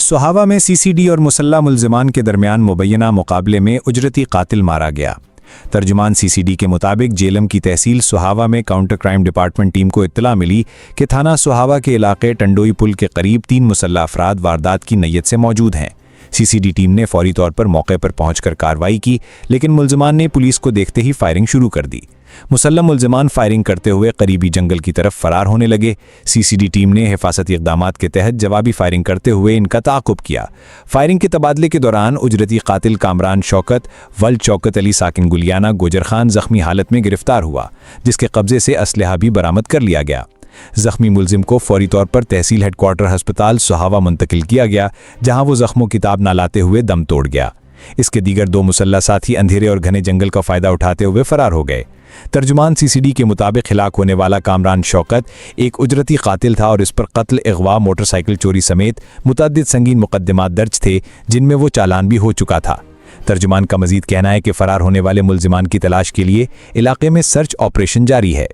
सुहावा में सीसीडी और मुसल्ला मुल्ज़िमान के दरमियान मुबैना मुकाबले में उजरती कातिल मारा गया। तर्जुमान सीसीडी के मुताबिक जेलम की तहसील सुहावा में काउंटर क्राइम डिपार्टमेंट टीम को इत्तला मिली कि थाना सुहावा के इलाके टंडोई पुल के करीब 3 मुसल्ला अफराद वारदात की नीयत से मौजूद हैं। सीसीडी टीम ने फौरी तौर पर मौके पर पहुंचकर कार्रवाई की, लेकिन मुल्ज़िमान ने पुलिस को देखते ही फायरिंग शुरू कर दी। मुसल्लम मुल्ज़िमान फायरिंग करते हुए करीबी जंगल की तरफ फरार होने लगे। सीसीडी टीम ने हिफाजती इक़दामात के तहत जवाबी फायरिंग करते हुए इनका ताक़ुब किया। फायरिंग के तबादले के दौरान उजरती कातिल कामरान शौकत वल्द शौकत अली साकिन गुलियाना गोजर खान जख्मी हालत में गिरफ्तार हुआ, जिसके कब्जे से असलहा भी बरामद कर लिया गया। जख्मी मुल्जिम को फौरी तौर पर तहसील हेडक्वार्टर अस्पताल सुहावा मुंतकिल किया गया, जहां वो जख्मों की ताब ना लाते हुए दम तोड़ गया। इसके दीगर 2 मुसल्ला साथी अंधेरे और घने जंगल का फायदा उठाते हुए फरार हो गए। तर्जुमान सीसीडी के मुताबिक हिलाक होने वाला कामरान शौकत एक उजरती कातिल था और इस पर कत्ल, अगवा, मोटरसाइकिल चोरी समेत मुतअद्दिद संगीन मुकद्दमात दर्ज थे, जिनमें वो चालान भी हो चुका था। तर्जुमान का मजीद कहना है कि फरार होने वाले मुल्जिमान की तलाश के लिए इलाके में सर्च ऑपरेशन जारी है।